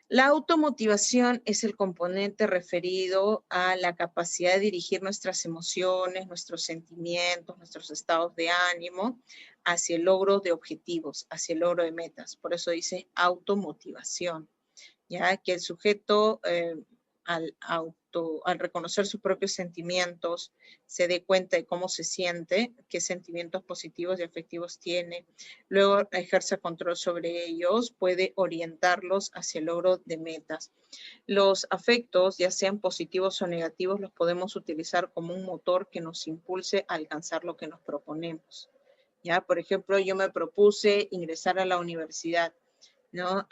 La automotivación es el componente referido a la capacidad de dirigir nuestras emociones, nuestros sentimientos, nuestros estados de ánimo hacia el logro de objetivos, hacia el logro de metas. Por eso dice automotivación, ya que el sujeto al reconocer sus propios sentimientos, se dé cuenta de cómo se siente, qué sentimientos positivos y afectivos tiene, luego ejerce control sobre ellos, puede orientarlos hacia el logro de metas. Los afectos, ya sean positivos o negativos, los podemos utilizar como un motor que nos impulse a alcanzar lo que nos proponemos. ¿Ya? Por ejemplo, yo me propuse ingresar a la universidad, ¿no?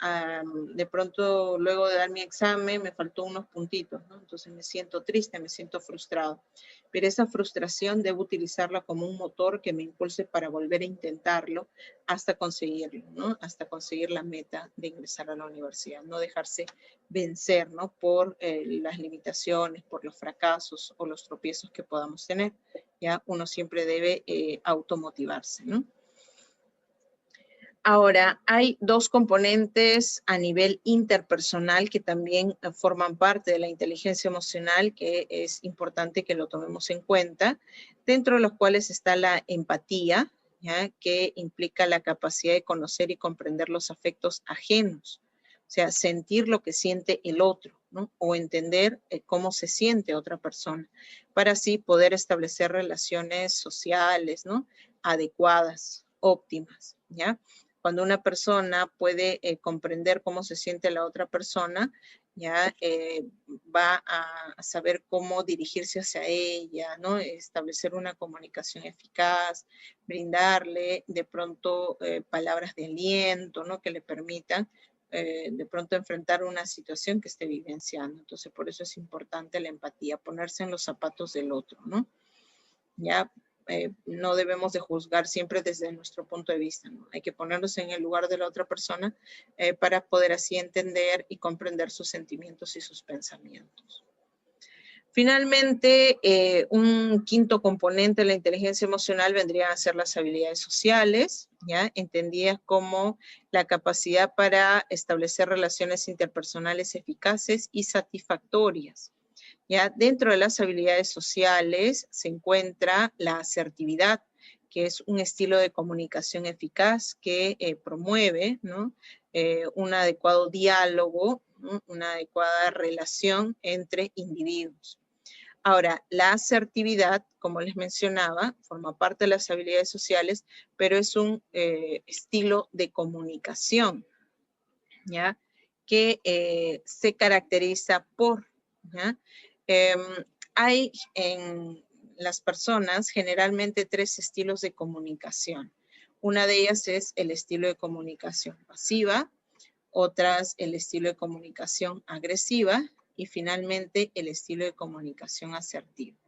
De pronto, luego de dar mi examen, me faltó unos puntitos, ¿no? Entonces me siento triste, me siento frustrado. Pero esa frustración debo utilizarla como un motor que me impulse para volver a intentarlo hasta conseguirlo, ¿no? Hasta conseguir la meta de ingresar a la universidad. No dejarse vencer, ¿no? Por las limitaciones, por los fracasos o los tropiezos que podamos tener. Ya uno siempre debe automotivarse, ¿no? Ahora, hay 2 componentes a nivel interpersonal que también forman parte de la inteligencia emocional, que es importante que lo tomemos en cuenta, dentro de los cuales está la empatía, ¿ya? Que implica la capacidad de conocer y comprender los afectos ajenos, o sea, sentir lo que siente el otro, ¿no? O entender cómo se siente otra persona, para así poder establecer relaciones sociales, ¿no? Adecuadas, óptimas, ¿ya? Cuando una persona puede comprender cómo se siente la otra persona, ya va a saber cómo dirigirse hacia ella, ¿no? Establecer una comunicación eficaz, brindarle de pronto palabras de aliento, ¿no? Que le permitan de pronto enfrentar una situación que esté vivenciando. Entonces, por eso es importante la empatía, ponerse en los zapatos del otro, ¿no? Ya no debemos de juzgar siempre desde nuestro punto de vista, ¿no? Hay que ponernos en el lugar de la otra persona para poder así entender y comprender sus sentimientos y sus pensamientos. Finalmente, un quinto componente de la inteligencia emocional vendrían a ser las habilidades sociales, ¿ya? Entendidas como la capacidad para establecer relaciones interpersonales eficaces y satisfactorias. ¿Ya? Dentro de las habilidades sociales se encuentra la asertividad, que es un estilo de comunicación eficaz que promueve, ¿no? Un adecuado diálogo, ¿no? Una adecuada relación entre individuos. Ahora, la asertividad, como les mencionaba, forma parte de las habilidades sociales, pero es un estilo de comunicación, ¿ya? Que se caracteriza por, ¿ya? Hay en las personas generalmente tres estilos de comunicación. Una de ellas es el estilo de comunicación pasiva, otras el estilo de comunicación agresiva y finalmente el estilo de comunicación asertiva.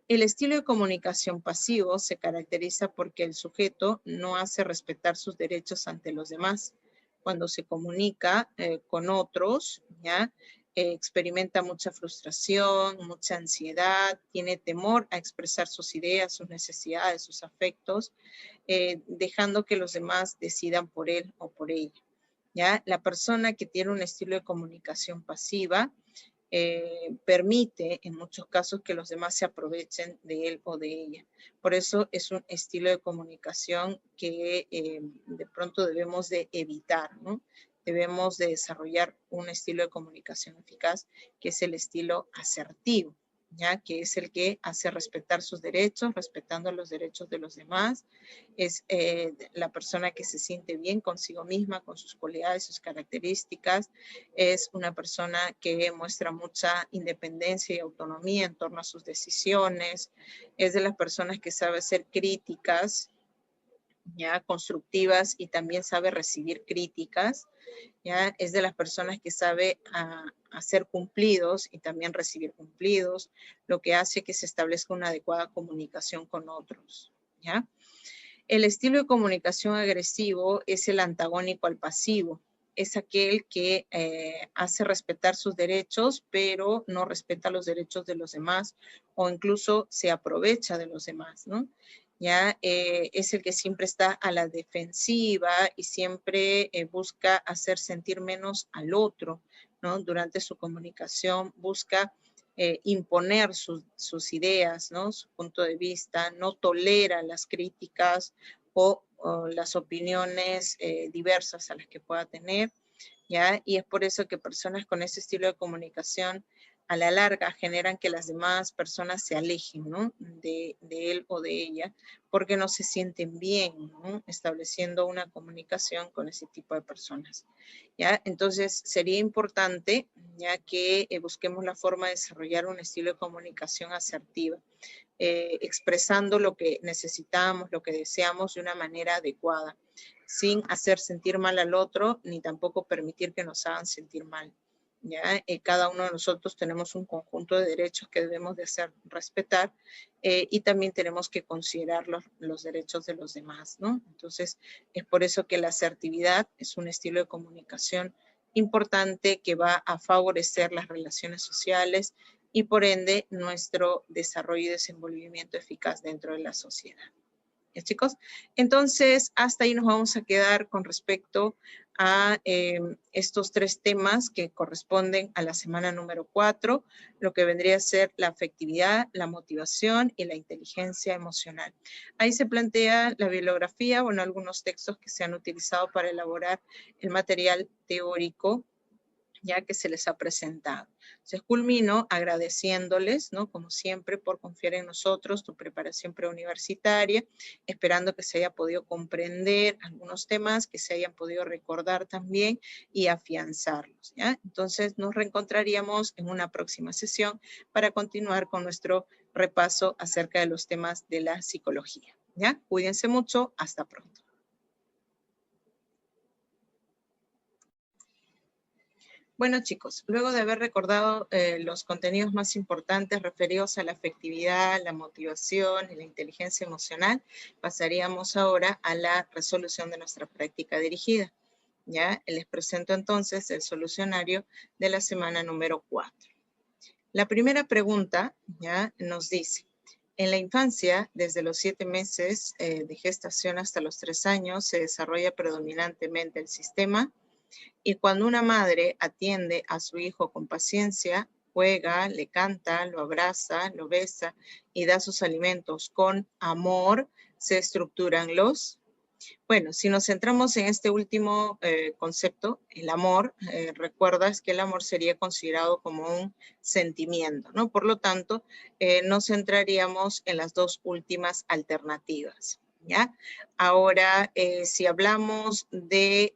El estilo de comunicación pasivo se caracteriza porque el sujeto no hace respetar sus derechos ante los demás. Cuando se comunica con otros, ¿ya? Experimenta mucha frustración, mucha ansiedad, tiene temor a expresar sus ideas, sus necesidades, sus afectos, dejando que los demás decidan por él o por ella. ¿Ya? La persona que tiene un estilo de comunicación pasiva permite en muchos casos que los demás se aprovechen de él o de ella. Por eso es un estilo de comunicación que de pronto debemos de evitar, ¿no? Debemos de desarrollar un estilo de comunicación eficaz que es el estilo asertivo, ¿ya? Que es el que hace respetar sus derechos, respetando los derechos de los demás. Es la persona que se siente bien consigo misma, con sus cualidades, sus características. Es una persona que muestra mucha independencia y autonomía en torno a sus decisiones. Es de las personas que sabe ser críticas, ya constructivas, y también sabe recibir críticas. ¿Ya? Es de las personas que sabe hacer cumplidos y también recibir cumplidos, lo que hace que se establezca una adecuada comunicación con otros. ¿Ya? El estilo de comunicación agresivo es el antagónico al pasivo. Es aquel que hace respetar sus derechos, pero no respeta los derechos de los demás o incluso se aprovecha de los demás, ¿no? Ya es el que siempre está a la defensiva y siempre busca hacer sentir menos al otro, ¿no? Durante su comunicación busca imponer sus ideas, ¿no? Su punto de vista, no tolera las críticas o las opiniones diversas a las que pueda tener, ¿ya? Y es por eso que personas con ese estilo de comunicación a la larga generan que las demás personas se alejen, ¿no? de él o de ella, porque no se sienten bien, ¿no? Estableciendo una comunicación con ese tipo de personas, ¿ya? Entonces sería importante, ya que busquemos la forma de desarrollar un estilo de comunicación asertiva, expresando lo que necesitamos, lo que deseamos de una manera adecuada, sin hacer sentir mal al otro, ni tampoco permitir que nos hagan sentir mal. ¿Ya? Cada uno de nosotros tenemos un conjunto de derechos que debemos de hacer respetar y también tenemos que considerar los derechos de los demás, ¿no? Entonces, es por eso que la asertividad es un estilo de comunicación importante que va a favorecer las relaciones sociales y por ende nuestro desarrollo y desenvolvimiento eficaz dentro de la sociedad. ¿Ya, chicos? Entonces, hasta ahí nos vamos a quedar con respecto a estos tres temas que corresponden a la semana número 4, lo que vendría a ser la afectividad, la motivación y la inteligencia emocional. Ahí se plantea la bibliografía, bueno, algunos textos que se han utilizado para elaborar el material teórico, ya que se les ha presentado. Entonces culmino agradeciéndoles, ¿no? Como siempre, por confiar en nosotros, tu preparación preuniversitaria, esperando que se haya podido comprender algunos temas, que se hayan podido recordar también y afianzarlos, ¿ya? Entonces nos reencontraríamos en una próxima sesión para continuar con nuestro repaso acerca de los temas de la psicología, ¿ya? Cuídense mucho, hasta pronto. Bueno, chicos, luego de haber recordado los contenidos más importantes referidos a la afectividad, la motivación y la inteligencia emocional, pasaríamos ahora a la resolución de nuestra práctica dirigida. ¿Ya? Les presento entonces el solucionario de la semana número 4. La primera pregunta, ¿ya? Nos dice, en la infancia, desde los 7 meses de gestación hasta los 3 años, se desarrolla predominantemente el sistema. Y cuando una madre atiende a su hijo con paciencia, juega, le canta, lo abraza, lo besa y da sus alimentos con amor, se estructuran los... Bueno, si nos centramos en este último concepto, el amor, recuerdas que el amor sería considerado como un sentimiento, ¿no? Por lo tanto, nos centraríamos en las dos últimas alternativas, ¿ya? Ahora, si hablamos de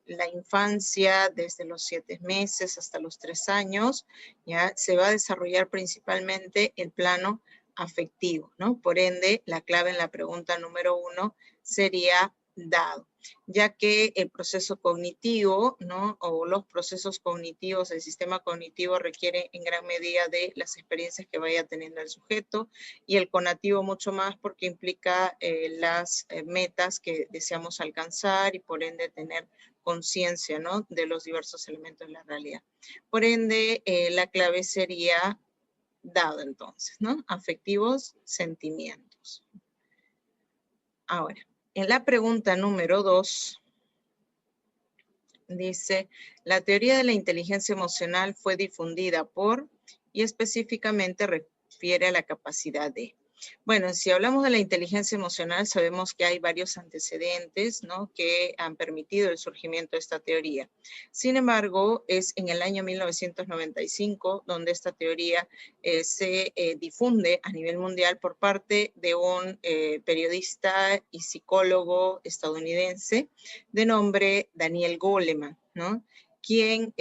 la infancia desde los 7 meses hasta los 3 años, ¿ya? Se va a desarrollar principalmente el plano afectivo, ¿no? Por ende, la clave en la pregunta número 1 sería dado, ya que el proceso cognitivo, ¿no? O los procesos cognitivos, el sistema cognitivo requiere en gran medida de las experiencias que vaya teniendo el sujeto y el conativo mucho más porque implica las metas que deseamos alcanzar y por ende tener conciencia, ¿no? De los diversos elementos de la realidad. Por ende, la clave sería dado entonces, ¿no? Afectivos, sentimientos. Ahora, en la pregunta número 2, dice, la teoría de la inteligencia emocional fue difundida por, y específicamente refiere a la capacidad de. Bueno, si hablamos de la inteligencia emocional, sabemos que hay varios antecedentes, ¿no? Que han permitido el surgimiento de esta teoría. Sin embargo, es en el año 1995 donde esta teoría se difunde a nivel mundial por parte de un periodista y psicólogo estadounidense de nombre Daniel Goleman, ¿no? Quien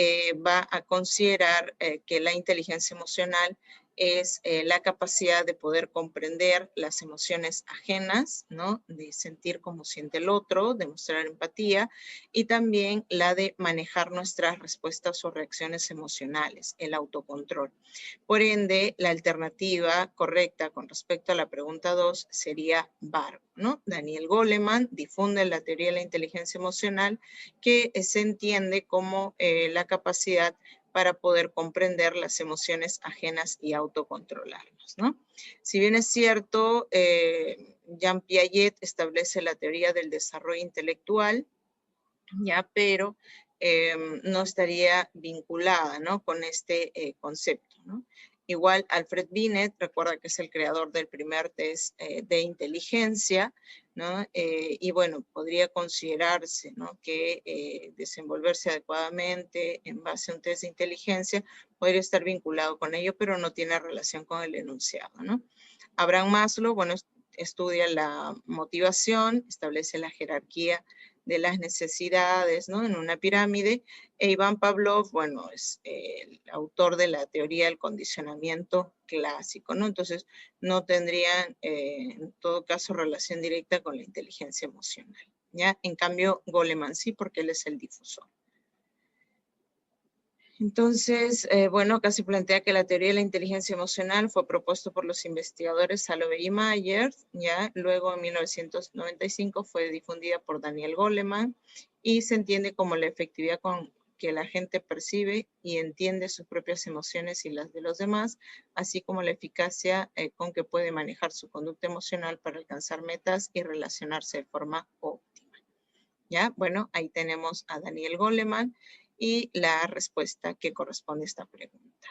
va a considerar que la inteligencia emocional es la capacidad de poder comprender las emociones ajenas, ¿no? De sentir como siente el otro, de mostrar empatía, y también la de manejar nuestras respuestas o reacciones emocionales, el autocontrol. Por ende, la alternativa correcta con respecto a la pregunta 2 sería Bargo, ¿no? Daniel Goleman difunde la teoría de la inteligencia emocional que se entiende como la capacidad para poder comprender las emociones ajenas y autocontrolarnos, ¿no? Si bien es cierto, Jean Piaget establece la teoría del desarrollo intelectual, ya, pero no estaría vinculada, ¿no? Con este concepto, ¿no? Igual Alfred Binet, recuerda que es el creador del primer test de inteligencia, ¿no? Y bueno, podría considerarse, ¿no? Que desenvolverse adecuadamente en base a un test de inteligencia podría estar vinculado con ello, pero no tiene relación con el enunciado, ¿no? Abraham Maslow, bueno, estudia la motivación, establece la jerarquía de las necesidades, ¿no? En una pirámide. E Iván Pavlov, bueno, es el autor de la teoría del condicionamiento clásico, ¿no? Entonces, no tendrían, en todo caso, relación directa con la inteligencia emocional, ¿ya? En cambio, Goleman sí, porque él es el difusor. Entonces, bueno, acá se plantea que la teoría de la inteligencia emocional fue propuesto por los investigadores Salovey y Mayer, ya luego en 1995 fue difundida por Daniel Goleman y se entiende como la efectividad con que la gente percibe y entiende sus propias emociones y las de los demás, así como la eficacia con que puede manejar su conducta emocional para alcanzar metas y relacionarse de forma óptima. ¿Ya? Bueno, ahí tenemos a Daniel Goleman y la respuesta que corresponde a esta pregunta.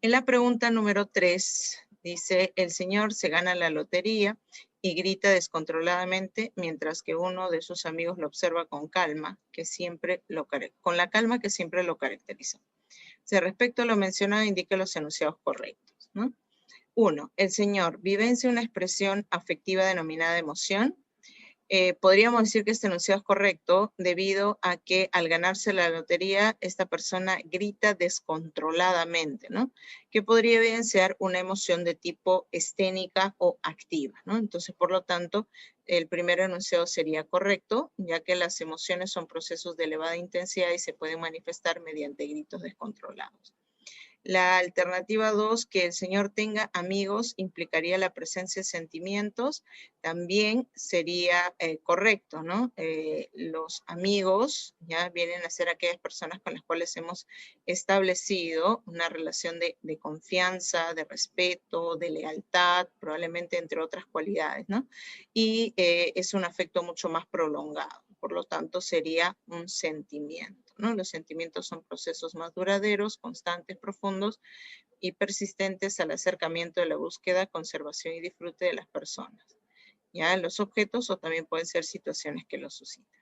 En la pregunta número 3 Dice, el señor se gana la lotería y grita descontroladamente mientras que uno de sus amigos lo observa con calma, con la calma que siempre lo caracteriza. Si respecto a lo mencionado, indique los enunciados correctos, ¿no? 1. El señor vivencia una expresión afectiva denominada emoción. Podríamos decir que este enunciado es correcto debido a que al ganarse la lotería, esta persona grita descontroladamente, ¿no? Que podría evidenciar una emoción de tipo escénica o activa, ¿no? Entonces, por lo tanto, el primer enunciado sería correcto, ya que las emociones son procesos de elevada intensidad y se pueden manifestar mediante gritos descontrolados. La alternativa 2, que el señor tenga amigos, implicaría la presencia de sentimientos, también sería correcto, ¿no? Los amigos ya vienen a ser aquellas personas con las cuales hemos establecido una relación de confianza, de respeto, de lealtad, probablemente entre otras cualidades, ¿no? Y es un afecto mucho más prolongado, por lo tanto sería un sentimiento, ¿no? Los sentimientos son procesos más duraderos, constantes, profundos y persistentes al acercamiento de la búsqueda, conservación y disfrute de las personas. Ya los objetos o también pueden ser situaciones que los suscitan.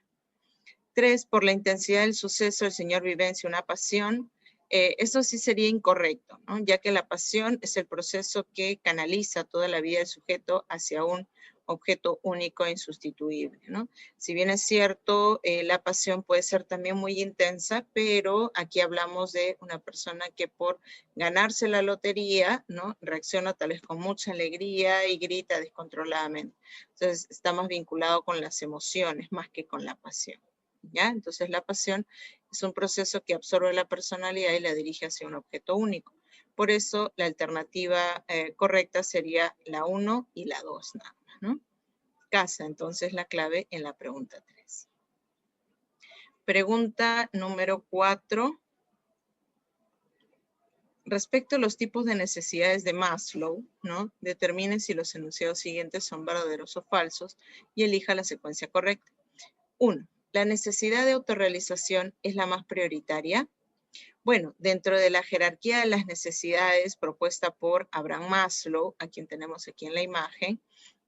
3. Por la intensidad del suceso, el señor vivencia una pasión. Esto sí sería incorrecto, ¿no? Ya que la pasión es el proceso que canaliza toda la vida del sujeto hacia un objeto único e insustituible, ¿no? Si bien es cierto, la pasión puede ser también muy intensa, pero aquí hablamos de una persona que por ganarse la lotería, ¿no? Reacciona tal vez con mucha alegría y grita descontroladamente. Entonces, está más vinculado con las emociones más que con la pasión, ¿ya? Entonces, la pasión es un proceso que absorbe la personalidad y la dirige hacia un objeto único. Por eso, la alternativa correcta sería la 1 y la 2, nada más, ¿no? Casa, entonces, la clave en la pregunta 3. Pregunta número 4. Respecto a los tipos de necesidades de Maslow, ¿no? Determine si los enunciados siguientes son verdaderos o falsos y elija la secuencia correcta. 1. ¿La necesidad de autorrealización es la más prioritaria? Bueno, dentro de la jerarquía de las necesidades propuesta por Abraham Maslow, a quien tenemos aquí en la imagen,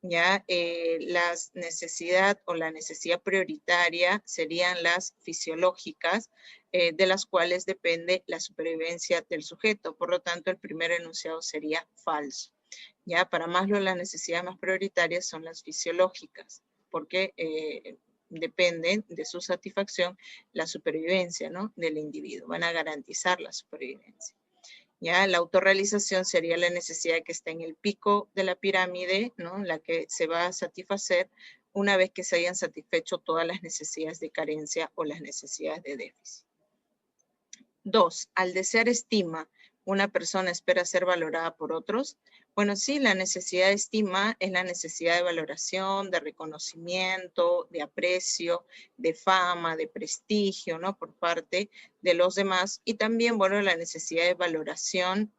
ya la necesidad prioritaria serían las fisiológicas, de las cuales depende la supervivencia del sujeto. Por lo tanto, el primer enunciado sería falso. Ya para Maslow, las necesidades más prioritarias son las fisiológicas, porque dependen de su satisfacción la supervivencia, ¿no? Del individuo, van a garantizar la supervivencia. ¿Ya? La autorrealización sería la necesidad que está en el pico de la pirámide, ¿no? La que se va a satisfacer una vez que se hayan satisfecho todas las necesidades de carencia o las necesidades de déficit. 2. Al desear estima, ¿una persona espera ser valorada por otros? Bueno, sí, la necesidad de estima es la necesidad de valoración, de reconocimiento, de aprecio, de fama, de prestigio, ¿no? Por parte de los demás. Y también, bueno, la necesidad de valoración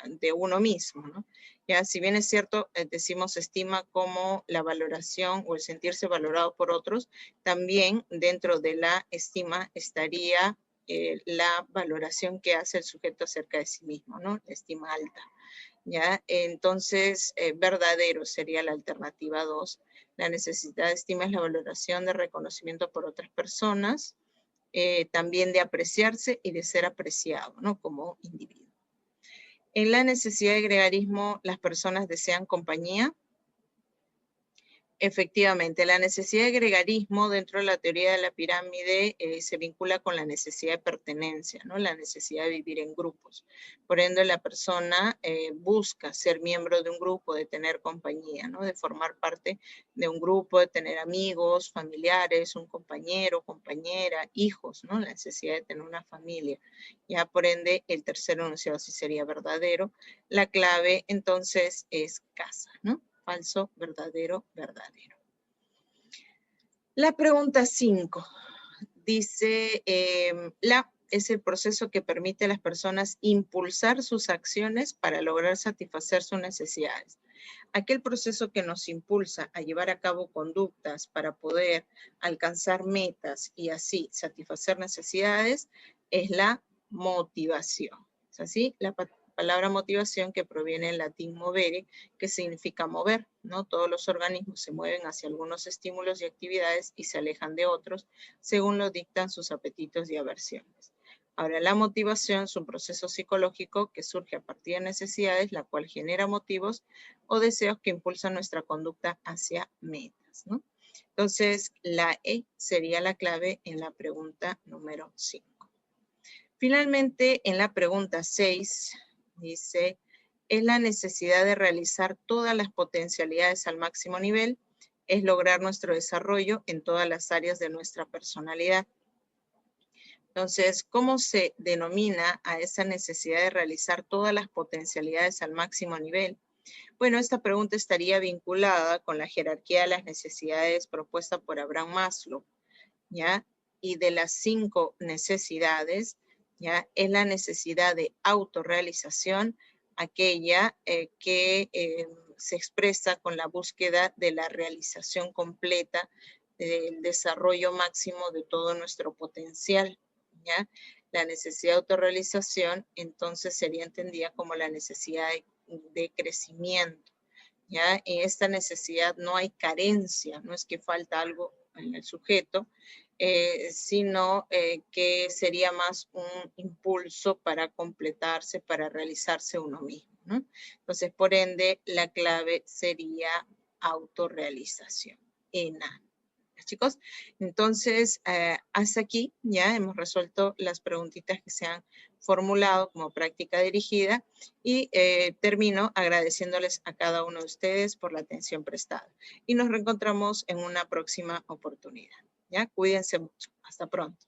de uno mismo, ¿no? Ya, si bien es cierto, decimos estima como la valoración o el sentirse valorado por otros, también dentro de la estima estaría la valoración que hace el sujeto acerca de sí mismo, ¿no? La estima alta, ¿ya? Entonces, verdadero sería la alternativa 2. La necesidad de estima es la valoración de reconocimiento por otras personas, también de apreciarse y de ser apreciado, ¿no? Como individuo. En la necesidad de gregarismo, las personas desean compañía. Efectivamente, la necesidad de gregarismo dentro de la teoría de la pirámide se vincula con la necesidad de pertenencia, ¿no? La necesidad de vivir en grupos. Por ende, la persona busca ser miembro de un grupo, de tener compañía, ¿no? De formar parte de un grupo, de tener amigos, familiares, un compañero, compañera, hijos, ¿no? La necesidad de tener una familia. Ya, por ende, el tercer enunciado sí sería verdadero. La clave, entonces, es casa, ¿no? Falso, verdadero, verdadero. La pregunta 5 dice, la es el proceso que permite a las personas impulsar sus acciones para lograr satisfacer sus necesidades. Aquel proceso que nos impulsa a llevar a cabo conductas para poder alcanzar metas y así satisfacer necesidades es la motivación. ¿Es así? La palabra motivación, que proviene del latín movere, que significa mover, ¿no? Todos los organismos se mueven hacia algunos estímulos y actividades y se alejan de otros, según lo dictan sus apetitos y aversiones. Ahora, la motivación es un proceso psicológico que surge a partir de necesidades, la cual genera motivos o deseos que impulsan nuestra conducta hacia metas, ¿no? Entonces, la E sería la clave en la pregunta número 5. Finalmente, en la pregunta 6, dice, es la necesidad de realizar todas las potencialidades al máximo nivel, es lograr nuestro desarrollo en todas las áreas de nuestra personalidad. Entonces, ¿cómo se denomina a esa necesidad de realizar todas las potencialidades al máximo nivel? Bueno, esta pregunta estaría vinculada con la jerarquía de las necesidades propuesta por Abraham Maslow, ¿ya? Y de las 5 necesidades, ¿ya? Es la necesidad de autorrealización, aquella que se expresa con la búsqueda de la realización completa, del desarrollo máximo de todo nuestro potencial, ¿ya? La necesidad de autorrealización, entonces, sería entendida como la necesidad de crecimiento, ¿ya? En esta necesidad no hay carencia, no es que falta algo en el sujeto, sino que sería más un impulso para completarse, para realizarse uno mismo, ¿no? Entonces, por ende, la clave sería autorrealización, ENA. Chicos, entonces hasta aquí ya hemos resuelto las preguntitas que se han formulado como práctica dirigida y termino agradeciéndoles a cada uno de ustedes por la atención prestada y nos reencontramos en una próxima oportunidad. ¿Ya? Cuídense mucho. Hasta pronto.